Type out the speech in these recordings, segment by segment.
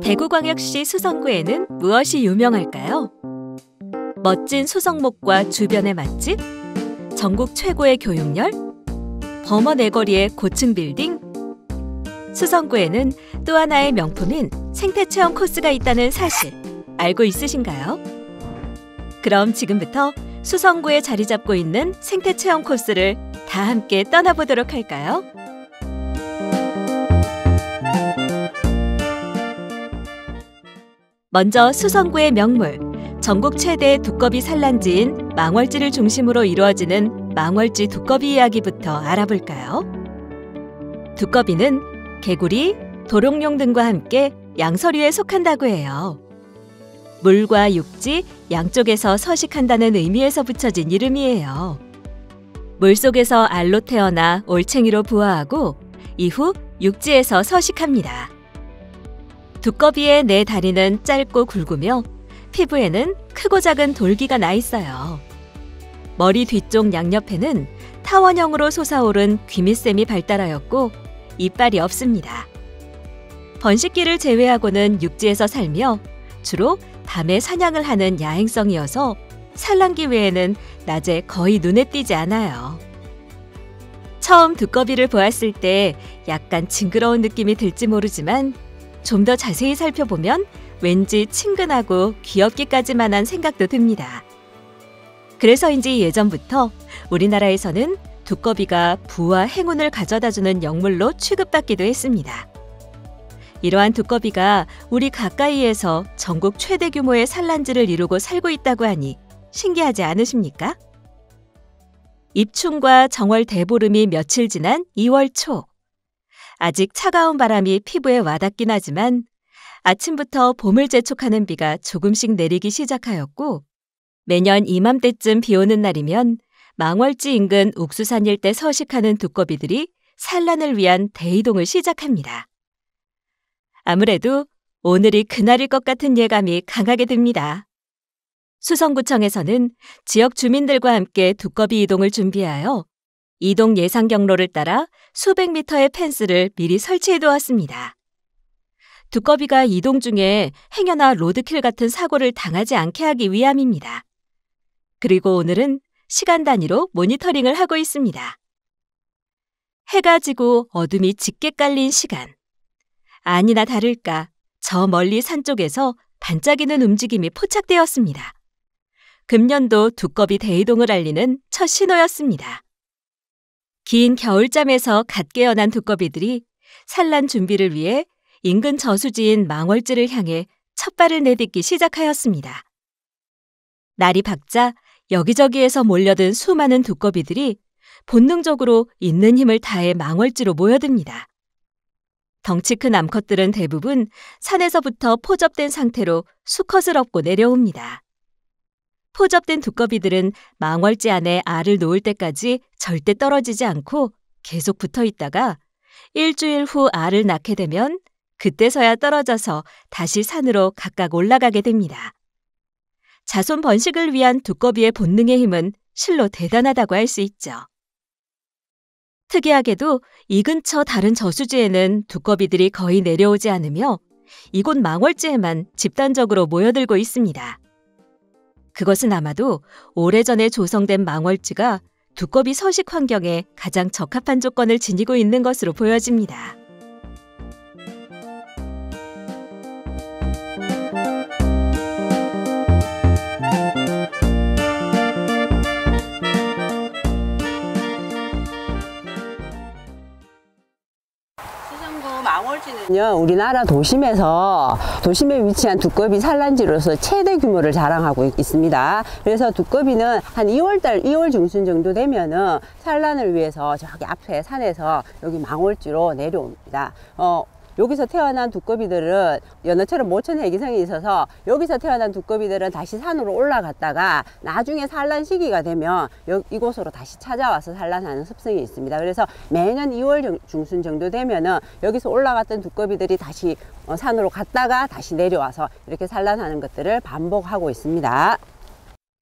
대구광역시 수성구에는 무엇이 유명할까요? 멋진 수성목과 주변의 맛집, 전국 최고의 교육열, 범어 내거리의 고층 빌딩. 수성구에는 또 하나의 명품인 생태체험 코스가 있다는 사실 알고 있으신가요? 그럼 지금부터 수성구에 자리 잡고 있는 생태체험 코스를 다 함께 떠나보도록 할까요? 먼저 수성구의 명물, 전국 최대 두꺼비 산란지인 망월지를 중심으로 이루어지는 망월지 두꺼비 이야기부터 알아볼까요? 두꺼비는 개구리, 도롱뇽 등과 함께 양서류에 속한다고 해요. 물과 육지 양쪽에서 서식한다는 의미에서 붙여진 이름이에요. 물속에서 알로 태어나 올챙이로 부화하고 이후 육지에서 서식합니다. 두꺼비의 네 다리는 짧고 굵으며 피부에는 크고 작은 돌기가 나 있어요. 머리 뒤쪽 양옆에는 타원형으로 솟아오른 귀밑샘이 발달하였고 이빨이 없습니다. 번식기를 제외하고는 육지에서 살며 주로 밤에 사냥을 하는 야행성이어서 산란기 외에는 낮에 거의 눈에 띄지 않아요. 처음 두꺼비를 보았을 때 약간 징그러운 느낌이 들지 모르지만 좀 더 자세히 살펴보면 왠지 친근하고 귀엽기까지만 한 생각도 듭니다. 그래서인지 예전부터 우리나라에서는 두꺼비가 부와 행운을 가져다주는 영물로 취급받기도 했습니다. 이러한 두꺼비가 우리 가까이에서 전국 최대 규모의 산란지를 이루고 살고 있다고 하니 신기하지 않으십니까? 입춘과 정월 대보름이 며칠 지난 2월 초. 아직 차가운 바람이 피부에 와닿긴 하지만 아침부터 봄을 재촉하는 비가 조금씩 내리기 시작하였고 매년 이맘때쯤 비 오는 날이면 망월지 인근 옥수산 일대 서식하는 두꺼비들이 산란을 위한 대이동을 시작합니다. 아무래도 오늘이 그날일 것 같은 예감이 강하게 듭니다. 수성구청에서는 지역 주민들과 함께 두꺼비 이동을 준비하여 이동 예상 경로를 따라 수백 미터의 펜스를 미리 설치해 두었습니다. 두꺼비가 이동 중에 행여나 로드킬 같은 사고를 당하지 않게 하기 위함입니다. 그리고 오늘은 시간 단위로 모니터링을 하고 있습니다. 해가 지고 어둠이 짙게 깔린 시간. 아니나 다를까 저 멀리 산 쪽에서 반짝이는 움직임이 포착되었습니다. 금년도 두꺼비 대이동을 알리는 첫 신호였습니다. 긴 겨울잠에서 갓 깨어난 두꺼비들이 산란 준비를 위해 인근 저수지인 망월지를 향해 첫 발을 내딛기 시작하였습니다. 날이 밝자 여기저기에서 몰려든 수많은 두꺼비들이 본능적으로 있는 힘을 다해 망월지로 모여듭니다. 덩치 큰 암컷들은 대부분 산에서부터 포접된 상태로 수컷을 업고 내려옵니다. 포접된 두꺼비들은 망월지 안에 알을 놓을 때까지 절대 떨어지지 않고 계속 붙어 있다가 일주일 후 알을 낳게 되면 그때서야 떨어져서 다시 산으로 각각 올라가게 됩니다. 자손 번식을 위한 두꺼비의 본능의 힘은 실로 대단하다고 할 수 있죠. 특이하게도 이 근처 다른 저수지에는 두꺼비들이 거의 내려오지 않으며 이곳 망월지에만 집단적으로 모여들고 있습니다. 그것은 아마도 오래전에 조성된 망월지가 두꺼비 서식 환경에 가장 적합한 조건을 지니고 있는 것으로 보여집니다. 망월지는요, 우리나라 도심에 위치한 두꺼비 산란지로서 최대 규모를 자랑하고 있습니다. 그래서 두꺼비는 한 2월 중순 정도 되면은 산란을 위해서 저기 앞에 산에서 여기 망월지로 내려옵니다. 여기서 태어난 두꺼비들은 연어처럼 모천 해기성이 있어서 여기서 태어난 두꺼비들은 다시 산으로 올라갔다가 나중에 산란 시기가 되면 이곳으로 다시 찾아와서 산란하는 습성이 있습니다. 그래서 매년 2월 중순 정도 되면은 여기서 올라갔던 두꺼비들이 다시 산으로 갔다가 다시 내려와서 이렇게 산란하는 것들을 반복하고 있습니다.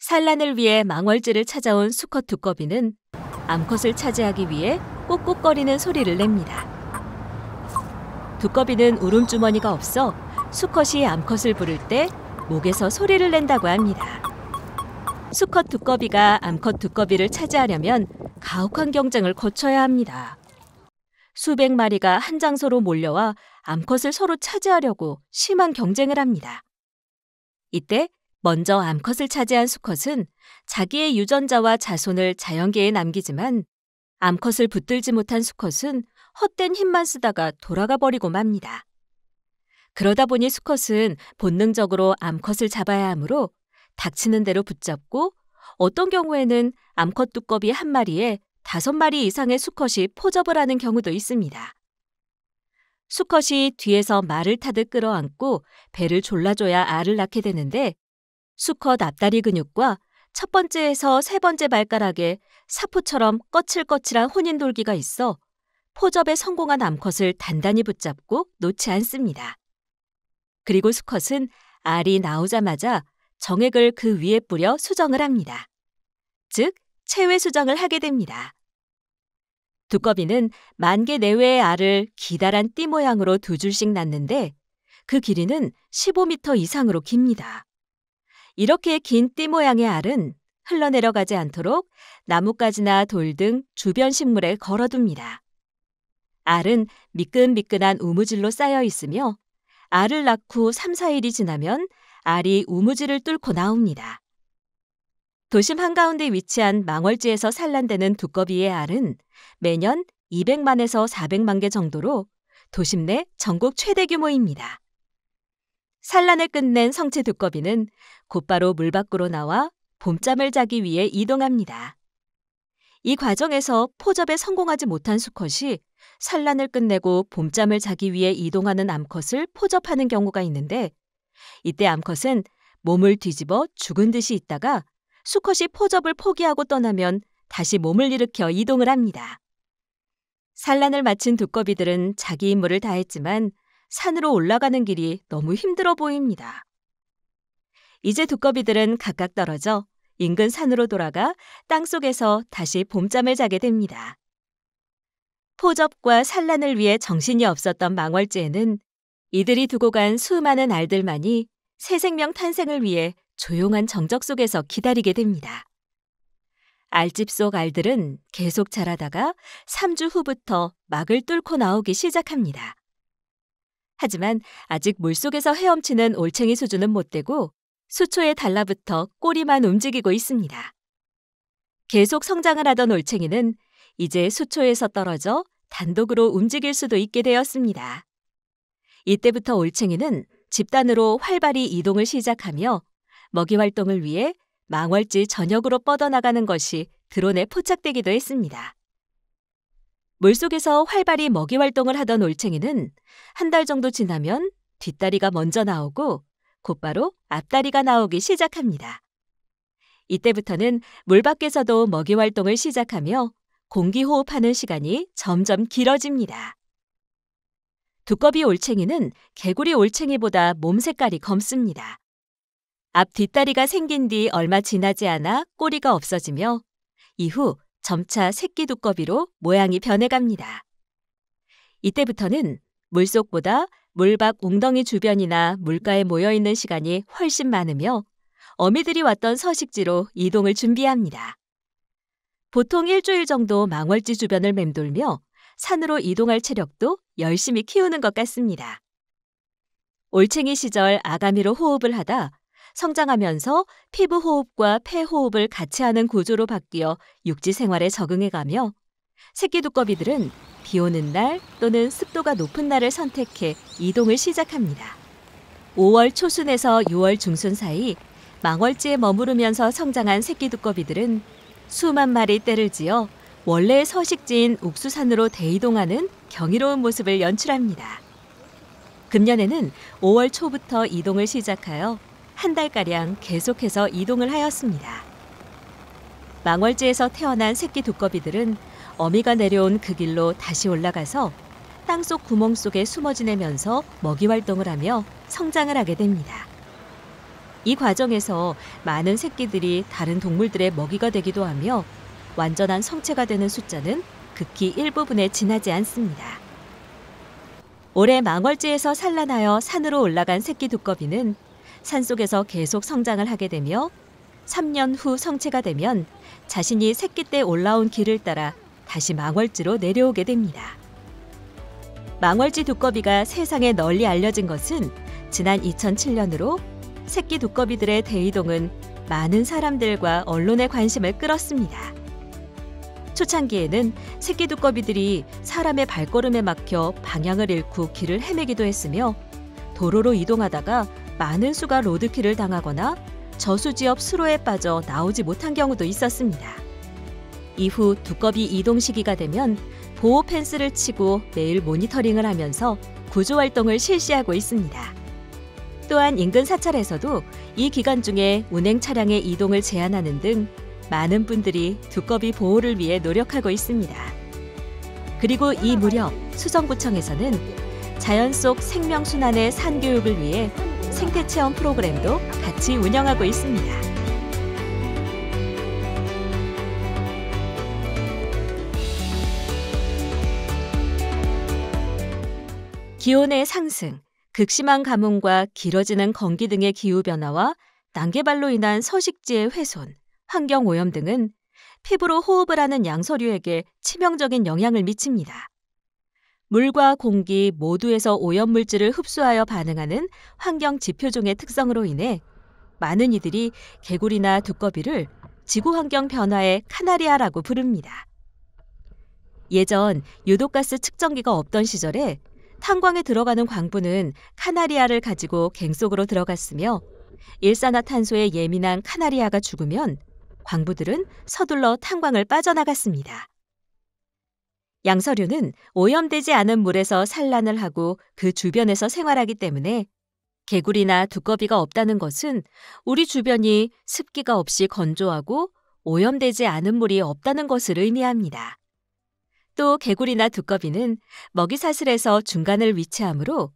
산란을 위해 망월지를 찾아온 수컷 두꺼비는 암컷을 차지하기 위해 꾹꾹거리는 소리를 냅니다. 두꺼비는 울음주머니가 없어 수컷이 암컷을 부를 때 목에서 소리를 낸다고 합니다. 수컷 두꺼비가 암컷 두꺼비를 차지하려면 가혹한 경쟁을 거쳐야 합니다. 수백 마리가 한 장소로 몰려와 암컷을 서로 차지하려고 심한 경쟁을 합니다. 이때 먼저 암컷을 차지한 수컷은 자기의 유전자와 자손을 자연계에 남기지만 암컷을 붙들지 못한 수컷은 헛된 힘만 쓰다가 돌아가 버리고 맙니다. 그러다 보니 수컷은 본능적으로 암컷을 잡아야 하므로 닥치는 대로 붙잡고 어떤 경우에는 암컷 두꺼비 한 마리에 5마리 이상의 수컷이 포접을 하는 경우도 있습니다. 수컷이 뒤에서 말을 타듯 끌어안고 배를 졸라줘야 알을 낳게 되는데 수컷 앞다리 근육과 첫 번째에서 세 번째 발가락에 사포처럼 거칠거칠한 혼인돌기가 있어 포접에 성공한 암컷을 단단히 붙잡고 놓지 않습니다. 그리고 수컷은 알이 나오자마자 정액을 그 위에 뿌려 수정을 합니다. 즉, 체외 수정을 하게 됩니다. 두꺼비는 10,000개 내외의 알을 기다란 띠 모양으로 2줄씩 낳는데 그 길이는 15m 이상으로 깁니다. 이렇게 긴 띠 모양의 알은 흘러내려가지 않도록 나뭇가지나 돌 등 주변 식물에 걸어둡니다. 알은 미끈미끈한 우무질로 쌓여 있으며 알을 낳고 3, 4일이 지나면 알이 우무질을 뚫고 나옵니다. 도심 한가운데 위치한 망월지에서 산란되는 두꺼비의 알은 매년 200만에서 400만 개 정도로 도심 내 전국 최대 규모입니다. 산란을 끝낸 성체 두꺼비는 곧바로 물 밖으로 나와 봄잠을 자기 위해 이동합니다. 이 과정에서 포접에 성공하지 못한 수컷이 산란을 끝내고 봄잠을 자기 위해 이동하는 암컷을 포접하는 경우가 있는데 이때 암컷은 몸을 뒤집어 죽은 듯이 있다가 수컷이 포접을 포기하고 떠나면 다시 몸을 일으켜 이동을 합니다. 산란을 마친 두꺼비들은 자기 임무를 다했지만 산으로 올라가는 길이 너무 힘들어 보입니다. 이제 두꺼비들은 각각 떨어져 인근 산으로 돌아가 땅속에서 다시 봄잠을 자게 됩니다. 포접과 산란을 위해 정신이 없었던 망월지에는 이들이 두고 간 수많은 알들만이 새 생명 탄생을 위해 조용한 정적 속에서 기다리게 됩니다. 알집 속 알들은 계속 자라다가 3주 후부터 막을 뚫고 나오기 시작합니다. 하지만 아직 물속에서 헤엄치는 올챙이 수준은 못 되고 수초에 달라붙어 꼬리만 움직이고 있습니다. 계속 성장을 하던 올챙이는 이제 수초에서 떨어져 단독으로 움직일 수도 있게 되었습니다. 이때부터 올챙이는 집단으로 활발히 이동을 시작하며 먹이 활동을 위해 망월지 전역으로 뻗어나가는 것이 드론에 포착되기도 했습니다. 물속에서 활발히 먹이 활동을 하던 올챙이는 한 달 정도 지나면 뒷다리가 먼저 나오고 곧바로 앞다리가 나오기 시작합니다. 이때부터는 물 밖에서도 먹이 활동을 시작하며 공기 호흡하는 시간이 점점 길어집니다. 두꺼비 올챙이는 개구리 올챙이보다 몸 색깔이 검습니다. 앞 뒷다리가 생긴 뒤 얼마 지나지 않아 꼬리가 없어지며 이후 점차 새끼 두꺼비로 모양이 변해갑니다. 이때부터는 물속보다 물밖 웅덩이 주변이나 물가에 모여있는 시간이 훨씬 많으며 어미들이 왔던 서식지로 이동을 준비합니다. 보통 일주일 정도 망월지 주변을 맴돌며 산으로 이동할 체력도 열심히 키우는 것 같습니다. 올챙이 시절 아가미로 호흡을 하다 성장하면서 피부 호흡과 폐 호흡을 같이 하는 구조로 바뀌어 육지 생활에 적응해가며 새끼 두꺼비들은 비 오는 날 또는 습도가 높은 날을 선택해 이동을 시작합니다. 5월 초순에서 6월 중순 사이 망월지에 머무르면서 성장한 새끼 두꺼비들은 수만 마리 떼를 지어 원래의 서식지인 옥수산으로 대이동하는 경이로운 모습을 연출합니다. 금년에는 5월 초부터 이동을 시작하여 한 달가량 계속해서 이동을 하였습니다. 망월지에서 태어난 새끼 두꺼비들은 어미가 내려온 그 길로 다시 올라가서 땅속 구멍 속에 숨어 지내면서 먹이 활동을 하며 성장을 하게 됩니다. 이 과정에서 많은 새끼들이 다른 동물들의 먹이가 되기도 하며 완전한 성체가 되는 숫자는 극히 일부분에 지나지 않습니다. 올해 망월지에서 산란하여 산으로 올라간 새끼 두꺼비는 산속에서 계속 성장을 하게 되며 3년 후 성체가 되면 자신이 새끼 때 올라온 길을 따라 다시 망월지로 내려오게 됩니다. 망월지 두꺼비가 세상에 널리 알려진 것은 지난 2007년으로 새끼 두꺼비들의 대이동은 많은 사람들과 언론의 관심을 끌었습니다. 초창기에는 새끼 두꺼비들이 사람의 발걸음에 막혀 방향을 잃고 길을 헤매기도 했으며 도로로 이동하다가 많은 수가 로드킬을 당하거나 저수지옆 수로에 빠져 나오지 못한 경우도 있었습니다. 이후 두꺼비 이동 시기가 되면 보호 펜스를 치고 매일 모니터링을 하면서 구조 활동을 실시하고 있습니다. 또한 인근 사찰에서도 이 기간 중에 운행 차량의 이동을 제한하는 등 많은 분들이 두꺼비 보호를 위해 노력하고 있습니다. 그리고 이 무렵 수성구청에서는 자연 속 생명순환의 산교육을 위해 생태체험 프로그램도 같이 운영하고 있습니다. 기온의 상승, 극심한 가뭄과 길어지는 건기 등의 기후변화와 난개발로 인한 서식지의 훼손, 환경오염 등은 피부로 호흡을 하는 양서류에게 치명적인 영향을 미칩니다. 물과 공기 모두에서 오염물질을 흡수하여 반응하는 환경 지표종의 특성으로 인해 많은 이들이 개구리나 두꺼비를 지구환경 변화의 카나리아라고 부릅니다. 예전 유독가스 측정기가 없던 시절에 탄광에 들어가는 광부는 카나리아를 가지고 갱 속으로 들어갔으며 일산화탄소에 예민한 카나리아가 죽으면 광부들은 서둘러 탄광을 빠져나갔습니다. 양서류는 오염되지 않은 물에서 산란을 하고 그 주변에서 생활하기 때문에 개구리나 두꺼비가 없다는 것은 우리 주변이 습기가 없이 건조하고 오염되지 않은 물이 없다는 것을 의미합니다. 또 개구리나 두꺼비는 먹이사슬에서 중간을 위치하므로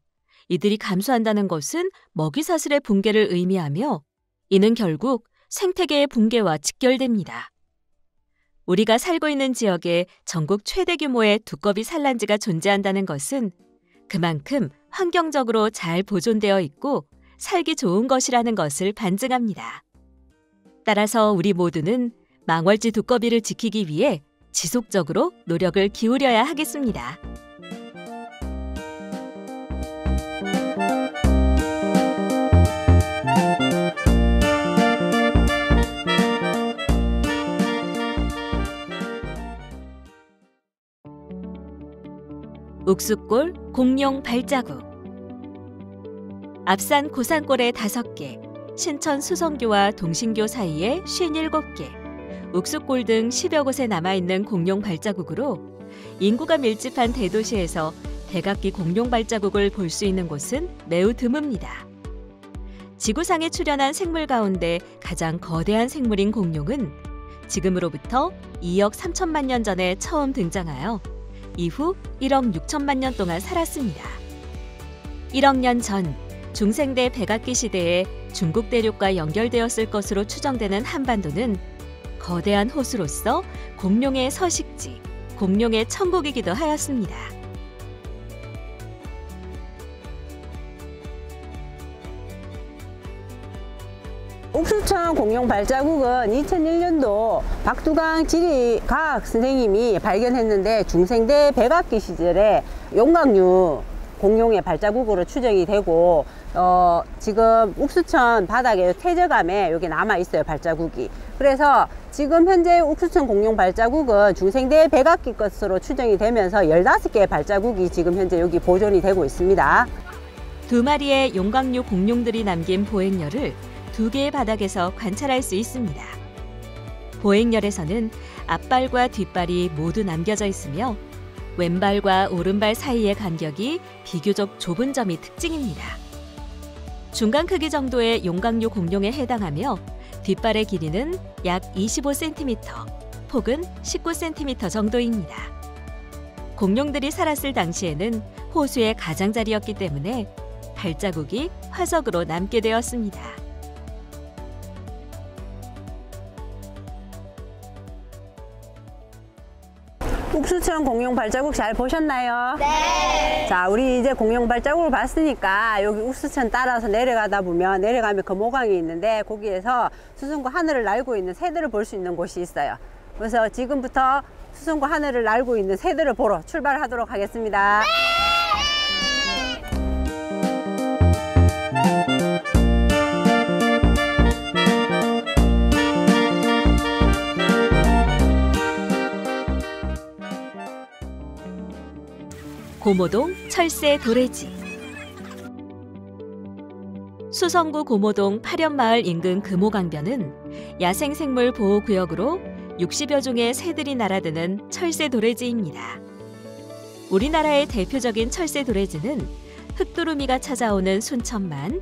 이들이 감소한다는 것은 먹이사슬의 붕괴를 의미하며 이는 결국 생태계의 붕괴와 직결됩니다. 우리가 살고 있는 지역에 전국 최대 규모의 두꺼비 산란지가 존재한다는 것은 그만큼 환경적으로 잘 보존되어 있고 살기 좋은 것이라는 것을 반증합니다. 따라서 우리 모두는 망월지 두꺼비를 지키기 위해 지속적으로 노력을 기울여야 하겠습니다. 욱숫골 공룡 발자국. 앞산 고산골에 5개, 신천 수성교와 동신교 사이에 57개, 욱숫골 등 10여 곳에 남아있는 공룡 발자국으로 인구가 밀집한 대도시에서 백악기 공룡 발자국을 볼 수 있는 곳은 매우 드뭅니다. 지구상에 출현한 생물 가운데 가장 거대한 생물인 공룡은 지금으로부터 2억 3천만 년 전에 처음 등장하여 이후 1억 6천만 년 동안 살았습니다. 1억 년 전 중생대 백악기 시대에 중국 대륙과 연결되었을 것으로 추정되는 한반도는 거대한 호수로서 공룡의 서식지, 공룡의 천국이기도 하였습니다. 욱수천 공룡 발자국은 2001년도 박두강 지리과학 선생님이 발견했는데 중생대 백악기 시절에 용광류 공룡의 발자국으로 추정이 되고 지금 욱수천 바닥에 퇴적암에 여기 남아 있어요, 발자국이. 그래서 지금 현재 욱수천 공룡 발자국은 중생대 백악기 것으로 추정이 되면서 15개의 발자국이 지금 현재 여기 보존이 되고 있습니다. 2마리의 용광류 공룡들이 남긴 보행열을 2개의 바닥에서 관찰할 수 있습니다. 보행열에서는 앞발과 뒷발이 모두 남겨져 있으며 왼발과 오른발 사이의 간격이 비교적 좁은 점이 특징입니다. 중간 크기 정도의 용광류 공룡에 해당하며 뒷발의 길이는 약 25cm, 폭은 19cm 정도입니다. 공룡들이 살았을 당시에는 호수의 가장자리였기 때문에 발자국이 화석으로 남게 되었습니다. 욱수천 우수천 공룡 발자국 잘 보셨나요? 네. 자, 우리 이제 공룡 발자국을 봤으니까 여기 우수천 따라서 내려가다 보면 내려가면 금호강이 있는데 거기에서 수성구 하늘을 날고 있는 새들을 볼 수 있는 곳이 있어요. 그래서 지금부터 수성구 하늘을 날고 있는 새들을 보러 출발하도록 하겠습니다. 고모동 철새 도래지. 수성구 고모동 파련마을 인근 금호강변은 야생생물 보호구역으로 60여 종의 새들이 날아드는 철새 도래지입니다. 우리나라의 대표적인 철새 도래지는 흑두루미가 찾아오는 순천만,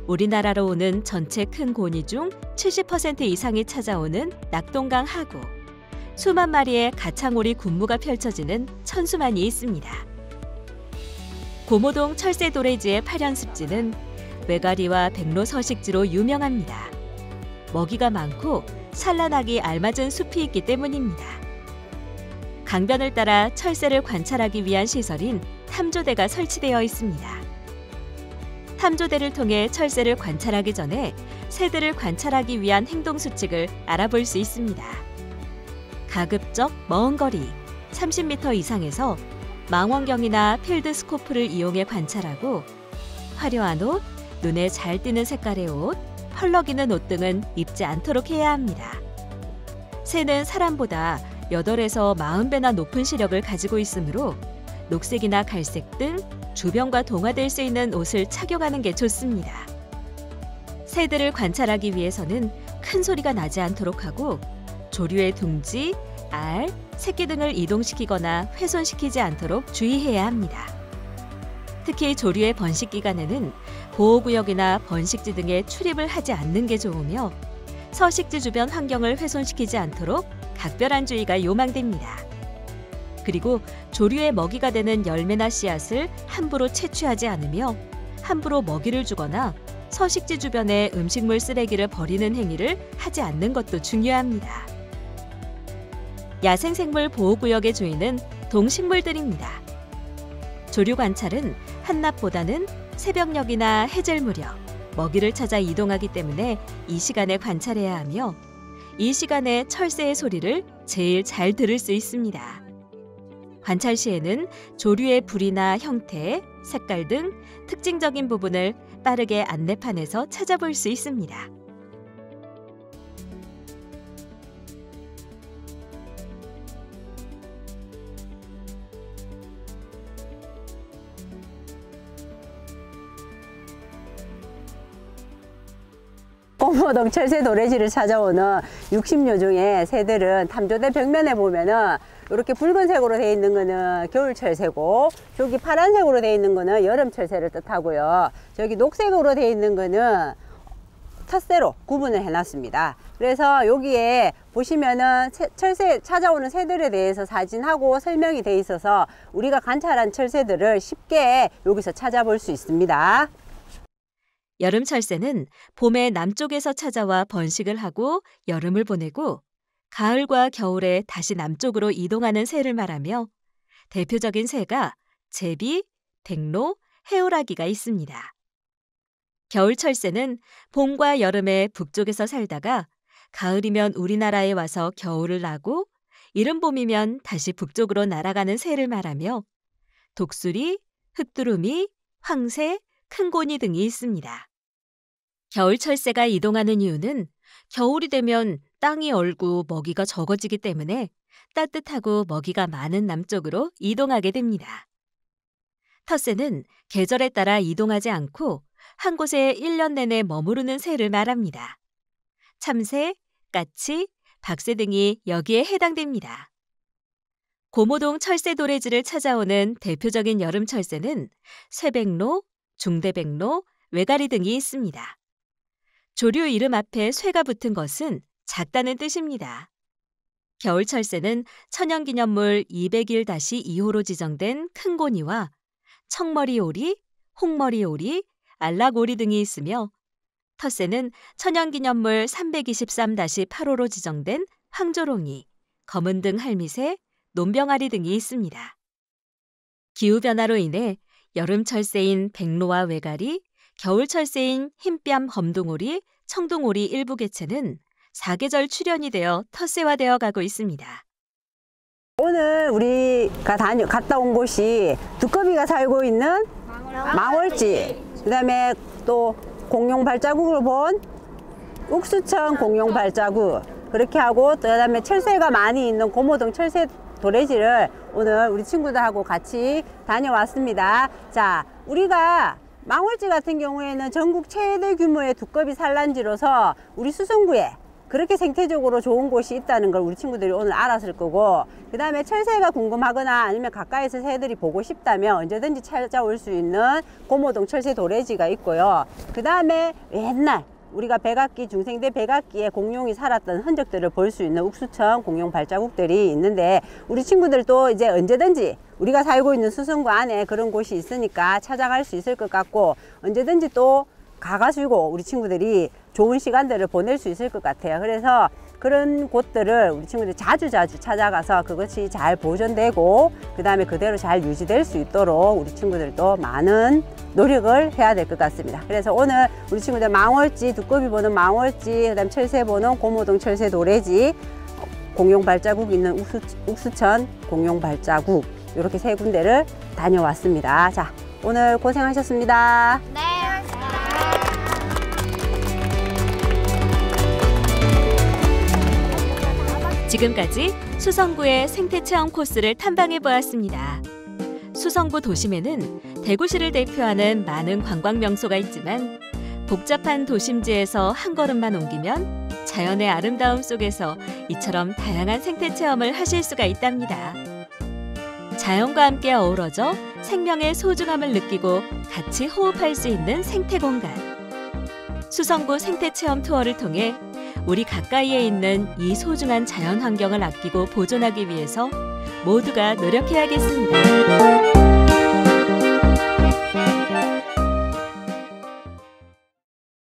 우리나라로 오는 전체 큰 고니 중 70% 이상이 찾아오는 낙동강 하구, 수만 마리의 가창오리 군무가 펼쳐지는 천수만이 있습니다. 고모동 철새 도래지의 파련습지는 외가리와 백로 서식지로 유명합니다. 먹이가 많고 산란하기 알맞은 숲이 있기 때문입니다. 강변을 따라 철새를 관찰하기 위한 시설인 탐조대가 설치되어 있습니다. 탐조대를 통해 철새를 관찰하기 전에 새들을 관찰하기 위한 행동 수칙을 알아볼 수 있습니다. 가급적 먼 거리 30m 이상에서 망원경이나 필드 스코프를 이용해 관찰하고 화려한 옷, 눈에 잘 띄는 색깔의 옷, 펄럭이는 옷 등은 입지 않도록 해야 합니다. 새는 사람보다 8에서 40배나 높은 시력을 가지고 있으므로 녹색이나 갈색 등 주변과 동화될 수 있는 옷을 착용하는 게 좋습니다. 새들을 관찰하기 위해서는 큰 소리가 나지 않도록 하고 조류의 둥지, 알, 새끼 등을 이동시키거나 훼손시키지 않도록 주의해야 합니다. 특히 조류의 번식 기간에는 보호구역이나 번식지 등에 출입을 하지 않는 게 좋으며 서식지 주변 환경을 훼손시키지 않도록 각별한 주의가 요망됩니다. 그리고 조류의 먹이가 되는 열매나 씨앗을 함부로 채취하지 않으며 함부로 먹이를 주거나 서식지 주변에 음식물 쓰레기를 버리는 행위를 하지 않는 것도 중요합니다. 야생생물 보호구역의 주인은 동식물들입니다. 조류 관찰은 한낮보다는 새벽녘이나 해질 무렵 먹이를 찾아 이동하기 때문에 이 시간에 관찰해야 하며 이 시간에 철새의 소리를 제일 잘 들을 수 있습니다. 관찰 시에는 조류의 부리나 형태, 색깔 등 특징적인 부분을 빠르게 안내판에서 찾아볼 수 있습니다. 고모동 철새 도래지를 찾아오는 60여 종의 새들은 탐조대 벽면에 보면은 이렇게 붉은색으로 되어 있는 거는 겨울 철새고 저기 파란색으로 되어 있는 거는 여름 철새를 뜻하고요. 저기 녹색으로 되어 있는 거는 텃새로 구분을 해놨습니다. 그래서 여기에 보시면은 철새 찾아오는 새들에 대해서 사진하고 설명이 되어 있어서 우리가 관찰한 철새들을 쉽게 여기서 찾아볼 수 있습니다. 여름 철새는 봄에 남쪽에서 찾아와 번식을 하고 여름을 보내고 가을과 겨울에 다시 남쪽으로 이동하는 새를 말하며 대표적인 새가 제비, 백로, 해오라기가 있습니다. 겨울 철새는 봄과 여름에 북쪽에서 살다가 가을이면 우리나라에 와서 겨울을 나고 이른 봄이면 다시 북쪽으로 날아가는 새를 말하며 독수리, 흑두루미, 황새, 큰고니 등이 있습니다. 겨울 철새가 이동하는 이유는 겨울이 되면 땅이 얼고 먹이가 적어지기 때문에 따뜻하고 먹이가 많은 남쪽으로 이동하게 됩니다. 텃새는 계절에 따라 이동하지 않고 한 곳에 1년 내내 머무르는 새를 말합니다. 참새, 까치, 박새 등이 여기에 해당됩니다. 고모동 철새 도래지를 찾아오는 대표적인 여름 철새는 쇠백로, 중대백로, 외가리 등이 있습니다. 조류 이름 앞에 쇠가 붙은 것은 작다는 뜻입니다. 겨울 철새는 천연기념물 201-2호로 지정된 큰고니와 청머리오리, 홍머리오리, 안락오리 등이 있으며 텃새는 천연기념물 323-8호로 지정된 황조롱이, 검은등 할미새, 논병아리 등이 있습니다. 기후변화로 인해 여름 철새인 백로와 외가리, 겨울 철새인 흰뺨 검둥오리, 청둥오리 일부 개체는 사계절 출현이 되어 텃세화되어 가고 있습니다. 오늘 우리가 갔다 온 곳이 두꺼비가 살고 있는 망월지, 그 다음에 또 공룡 발자국을 본 옥수천 공룡 발자국, 그렇게 하고 또 그다음에 철새가 많이 있는 고모동 철새 도래지를 오늘 우리 친구들하고 같이 다녀왔습니다. 자, 우리가 망월지 같은 경우에는 전국 최대 규모의 두꺼비 산란지로서 우리 수성구에 그렇게 생태적으로 좋은 곳이 있다는 걸 우리 친구들이 오늘 알았을 거고, 그 다음에 철새가 궁금하거나 아니면 가까이서 새들이 보고 싶다면 언제든지 찾아올 수 있는 고모동 철새 도래지가 있고요. 그 다음에 옛날 우리가 백악기, 중생대 백악기에 공룡이 살았던 흔적들을 볼 수 있는 옥수천 공룡 발자국들이 있는데, 우리 친구들도 이제 언제든지 우리가 살고 있는 수성구 안에 그런 곳이 있으니까 찾아갈 수 있을 것 같고, 언제든지 또 가가지고 우리 친구들이 좋은 시간들을 보낼 수 있을 것 같아요. 그래서 그런 곳들을 우리 친구들이 자주 찾아가서 그것이 잘 보존되고 그 다음에 그대로 잘 유지될 수 있도록 우리 친구들도 많은 노력을 해야 될 것 같습니다. 그래서 오늘 우리 친구들 망월지, 두꺼비 보는 망월지, 그 다음 철새 보는 고모동 철새 도래지, 공룡 발자국 있는 옥수천 공룡 발자국, 이렇게 세 군데를 다녀왔습니다. 자, 오늘 고생하셨습니다. 네. 지금까지 수성구의 생태체험 코스를 탐방해 보았습니다. 수성구 도심에는 대구시를 대표하는 많은 관광 명소가 있지만 복잡한 도심지에서 한 걸음만 옮기면 자연의 아름다움 속에서 이처럼 다양한 생태 체험을 하실 수가 있답니다. 자연과 함께 어우러져 생명의 소중함을 느끼고 같이 호흡할 수 있는 생태 공간. 수성구 생태 체험 투어를 통해 우리 가까이에 있는 이 소중한 자연 환경을 아끼고 보존하기 위해서 모두가 노력해야겠습니다.